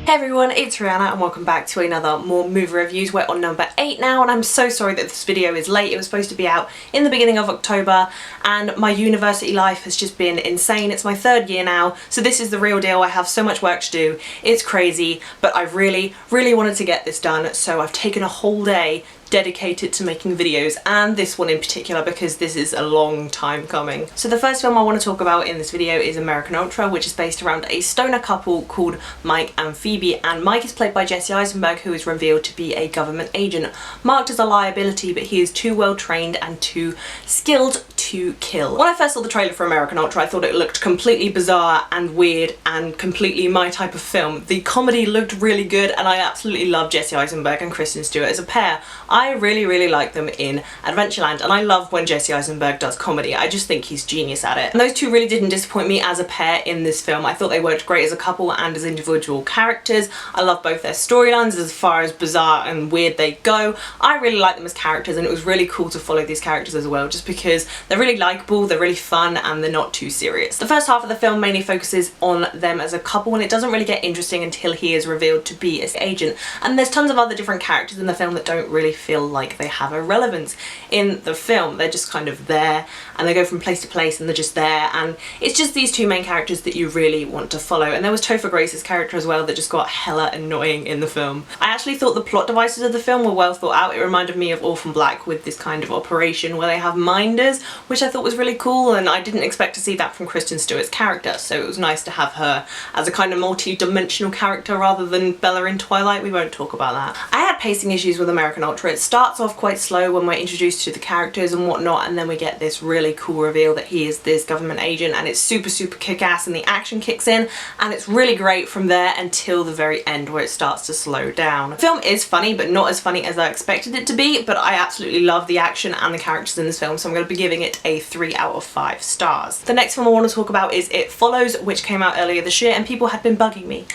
Hey everyone, it's Rihanna and welcome back to another more movie reviews. We're on number 8 now and I'm so sorry that this video is late. It was supposed to be out in the beginning of October and my university life has just been insane. It's my 3rd year now, so this is the real deal. I have so much work to do. It's crazy, but I really wanted to get this done, so I've taken a whole day dedicated to making videos, and this one in particular because this is a long time coming. So the first film I want to talk about in this video is American Ultra, which is based around a stoner couple called Mike and Phoebe, and Mike is played by Jesse Eisenberg, who is revealed to be a government agent, marked as a liability, but he is too well trained and too skilled to kill. When I first saw the trailer for American Ultra, I thought it looked completely bizarre and weird and completely my type of film. The comedy looked really good and I absolutely love Jesse Eisenberg and Kristen Stewart as a pair. I really like them in Adventureland, and I love when Jesse Eisenberg does comedy. I just think he's genius at it. And those two really didn't disappoint me as a pair in this film. I thought they worked great as a couple and as individual characters. I love both their storylines as far as bizarre and weird they go. I really like them as characters, and it was really cool to follow these characters as well, just because they're really likeable, they're really fun, and they're not too serious. The first half of the film mainly focuses on them as a couple, and it doesn't really get interesting until he is revealed to be an agent. And there's tons of other different characters in the film that don't really feel like they have a relevance in the film. They're just kind of there and they go from place to place and they're just there, and it's just these two main characters that you really want to follow. And there was Topher Grace's character as well that just got hella annoying in the film. I actually thought the plot devices of the film were well thought out. It reminded me of Orphan Black with this kind of operation where they have minders, which I thought was really cool, and I didn't expect to see that from Kristen Stewart's character, so it was nice to have her as a kind of multi-dimensional character rather than Bella in Twilight. We won't talk about that. I had pacing issues with American Ultra. It starts off quite slow when we're introduced to the characters and whatnot, and then we get this really cool reveal that he is this government agent, and it's super kick-ass, and the action kicks in, and it's really great from there until the very end where it starts to slow down. The film is funny, but not as funny as I expected it to be, but I absolutely love the action and the characters in this film, so I'm going to be giving it a 3 out of 5 stars. The next film I want to talk about is It Follows, which came out earlier this year, and people had been bugging me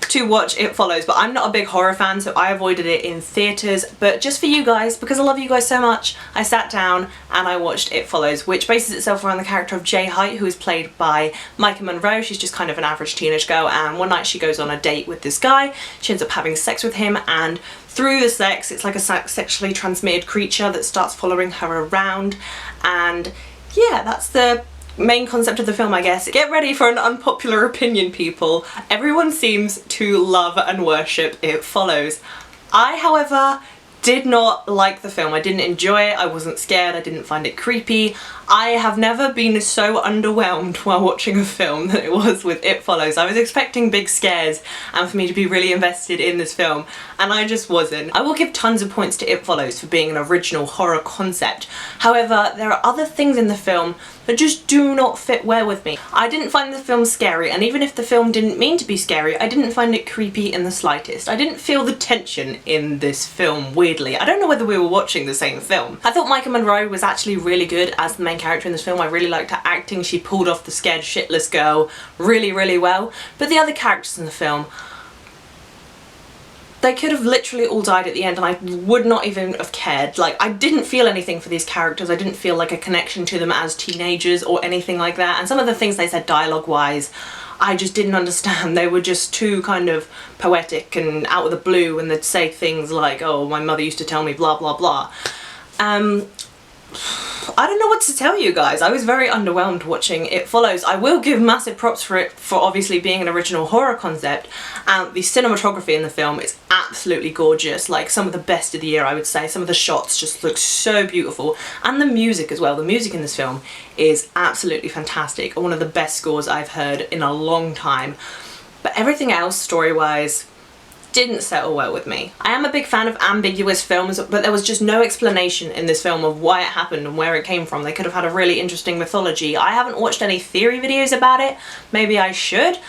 to watch It Follows, but I'm not a big horror fan, so I avoided it in theatres. But just for you guys, because I love you guys so much, I sat down and I watched It Follows, which bases itself around the character of Jay Height, who is played by Micah Monroe. She's just kind of an average teenage girl, and one night she goes on a date with this guy. She ends up having sex with him, and through the sex, it's like a sexually transmitted creature that starts following her around. And yeah, that's the main concept of the film, I guess. Get ready for an unpopular opinion, people. Everyone seems to love and worship It Follows. I, however, did not like the film. I didn't enjoy it, I wasn't scared, I didn't find it creepy. I have never been so underwhelmed while watching a film than it was with It Follows. I was expecting big scares and for me to be really invested in this film, and I just wasn't. I will give tons of points to It Follows for being an original horror concept. However, there are other things in the film that just do not fit well with me. I didn't find the film scary, and even if the film didn't mean to be scary, I didn't find it creepy in the slightest. I didn't feel the tension in this film, weirdly. I don't know whether we were watching the same film. I thought Micah Monroe was actually really good as the main character in this film. I really liked her acting. She pulled off the scared shitless girl really well. But the other characters in the film, they could have literally all died at the end and I would not even have cared. Like, I didn't feel anything for these characters. I didn't feel like a connection to them as teenagers or anything like that. And some of the things they said dialogue-wise, I just didn't understand. They were just too kind of poetic and out of the blue, and they'd say things like, oh, my mother used to tell me blah blah. I don't know what to tell you guys. I was very underwhelmed watching It Follows. I will give massive props for it for obviously being an original horror concept, and the cinematography in the film is absolutely gorgeous, like some of the best of the year, I would say. Some of the shots just look so beautiful, and the music as well. The music in this film is absolutely fantastic, one of the best scores I've heard in a long time. But everything else, story-wise, didn't settle well with me. I am a big fan of ambiguous films, but there was just no explanation in this film of why it happened and where it came from. They could have had a really interesting mythology. I haven't watched any theory videos about it. Maybe I should.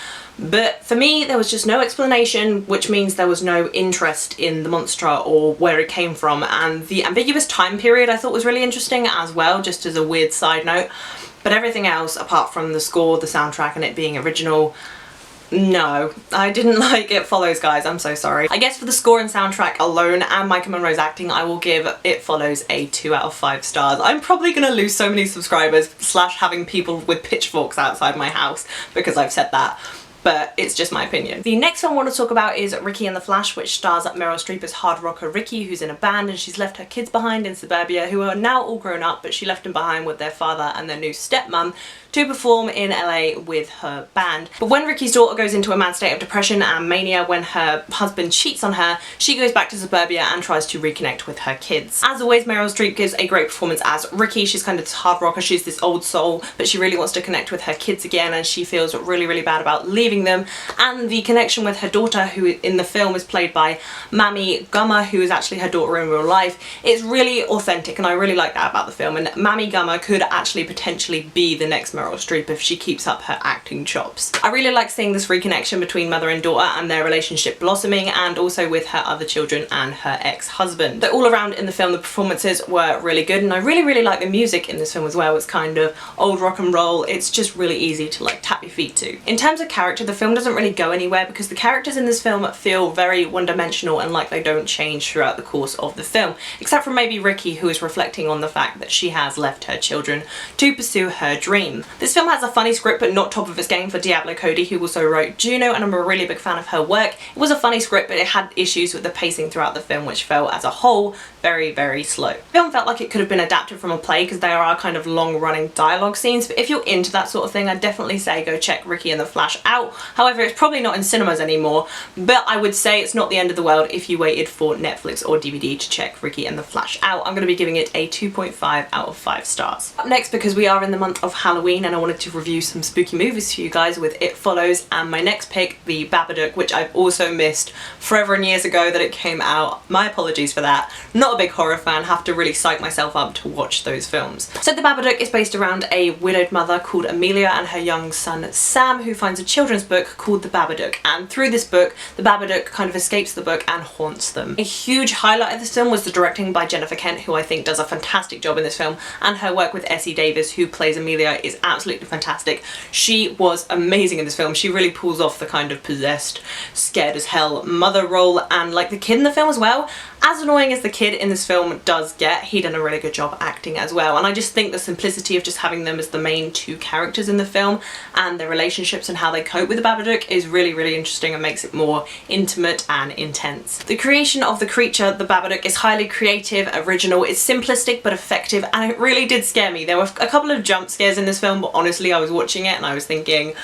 But for me, there was just no explanation, which means there was no interest in the monster or where it came from. And the ambiguous time period I thought was really interesting as well, just as a weird side note. But everything else, apart from the score, the soundtrack, and it being original, no, I didn't like It Follows, guys. I'm so sorry. I guess for the score and soundtrack alone and Micah Monroe's acting, I will give It Follows a 2 out of 5 stars. I'm probably gonna lose so many subscribers / having people with pitchforks outside my house because I've said that. but it's just my opinion. The next one I want to talk about is Ricki and the Flash, which stars Meryl Streep as hard rocker Ricki, who's in a band and she's left her kids behind in suburbia who are now all grown up, but she left them behind with their father and their new stepmom to perform in LA with her band. But when Ricki's daughter goes into a mad state of depression and mania when her husband cheats on her, she goes back to suburbia and tries to reconnect with her kids. As always, Meryl Streep gives a great performance as Ricki. She's kind of this hard rocker, she's this old soul, but she really wants to connect with her kids again and she feels really, really bad about leaving them. And the connection with her daughter, who in the film is played by Mammy Gummer, who is actually her daughter in real life, it's really authentic and I really like that about the film. And Mammy Gummer could actually potentially be the next Meryl Streep if she keeps up her acting chops. I really like seeing this reconnection between mother and daughter and their relationship blossoming, and also with her other children and her ex-husband. But all around in the film the performances were really good, and I really like the music in this film as well. It's kind of old rock and roll. It's just really easy to like tap your feet to. In terms of character, the film doesn't really go anywhere because the characters in this film feel very one-dimensional and like they don't change throughout the course of the film, except for maybe Ricki, who is reflecting on the fact that she has left her children to pursue her dream. This film has a funny script but not top of its game for Diablo Cody, who also wrote Juno, and I'm a really big fan of her work. It was a funny script but it had issues with the pacing throughout the film, which felt as a whole very slow. The film felt like it could have been adapted from a play because there are kind of long running dialogue scenes, but if you're into that sort of thing I'd definitely say go check Ricki and the Flash out. However, it's probably not in cinemas anymore, but I would say it's not the end of the world if you waited for Netflix or DVD to check Ricki and the Flash out. I'm going to be giving it a 2.5 out of 5 stars. Up next, because we are in the month of Halloween and I wanted to review some spooky movies for you guys, with It Follows and my next pick, The Babadook, which I've also missed forever and years ago that it came out. My apologies for that. Not a big horror fan, have to really psych myself up to watch those films. So The Babadook is based around a widowed mother called Amelia and her young son Sam, who finds a children's book called The Babadook, and through this book the Babadook kind of escapes the book and haunts them. A huge highlight of this film was the directing by Jennifer Kent, who I think does a fantastic job in this film, and her work with Essie Davis, who plays Amelia, is absolutely fantastic. She was amazing in this film. She really pulls off the kind of possessed, scared as hell mother role, and like the kid in the film as well. As annoying as the kid in this film does get, he done a really good job acting as well, and I just think the simplicity of just having them as the main two characters in the film and their relationships and how they cope with the Babadook is really interesting and makes it more intimate and intense. The creation of the creature, the Babadook, is highly creative, original, it's simplistic but effective, and it really did scare me. There were a couple of jump scares in this film, but honestly I was watching it and I was thinking,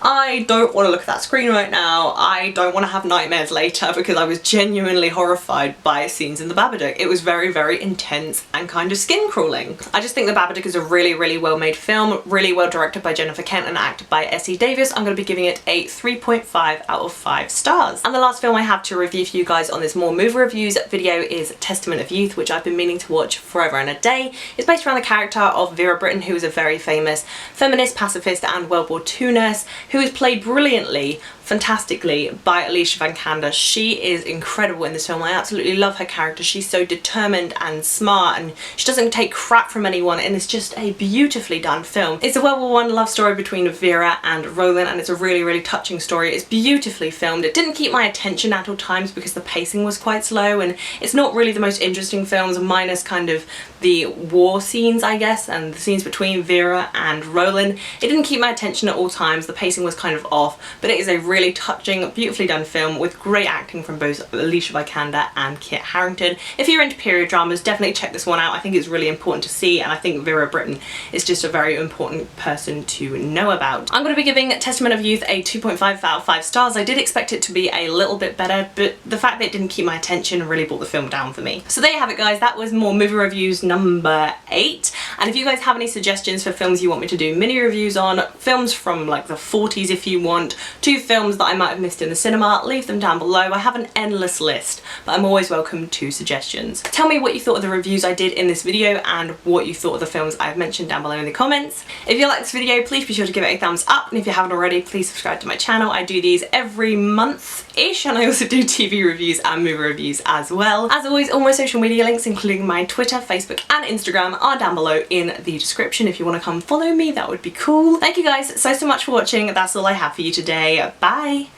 I don't want to look at that screen right now. I don't want to have nightmares later, because I was genuinely horrified by scenes in The Babadook. It was very intense and kind of skin crawling. I just think The Babadook is a really well made film, really well directed by Jennifer Kent and acted by Essie Davis. I'm going to be giving it a 3.5 out of 5 stars. And the last film I have to review for you guys on this More Movie Reviews video is Testament of Youth, which I've been meaning to watch forever and a day. It's based around the character of Vera Brittain, who is a very famous feminist, pacifist and World War II nurse, who is played brilliantly, fantastically by Alicia Vikander. She is incredible in this film. I absolutely love her character. She's so determined and smart, and she doesn't take crap from anyone, and it's just a beautifully done film. It's a World War I love story between Vera and Roland, and it's a really touching story. It's beautifully filmed. It didn't keep my attention at all times because the pacing was quite slow, and it's not really the most interesting films, minus kind of the war scenes, I guess, and the scenes between Vera and Roland. It didn't keep my attention at all times. The pacing was kind of off, but it is a really touching, beautifully done film with great acting from both Alicia Vikander and Kit Harington. If you're into period dramas, definitely check this one out. I think it's really important to see, and I think Vera Brittain is just a very important person to know about. I'm going to be giving Testament of Youth a 2.5 out of 5 stars. I did expect it to be a little bit better, but the fact that it didn't keep my attention really brought the film down for me. So there you have it, guys. That was More Movie Reviews number 8. And if you guys have any suggestions for films you want me to do mini reviews on, films from like the 40s if you want, to films that I might have missed in the cinema, leave them down below. I have an endless list, but I'm always welcome to suggestions. Tell me what you thought of the reviews I did in this video and what you thought of the films I've mentioned down below in the comments. If you like this video, please be sure to give it a thumbs up, and if you haven't already, please subscribe to my channel. I do these every month-ish, and I also do TV reviews and movie reviews as well. As always, all my social media links, including my Twitter, Facebook and Instagram, are down below in the description. If you want to come follow me, that would be cool. Thank you guys so much for watching. That's all I have for you today. Bye!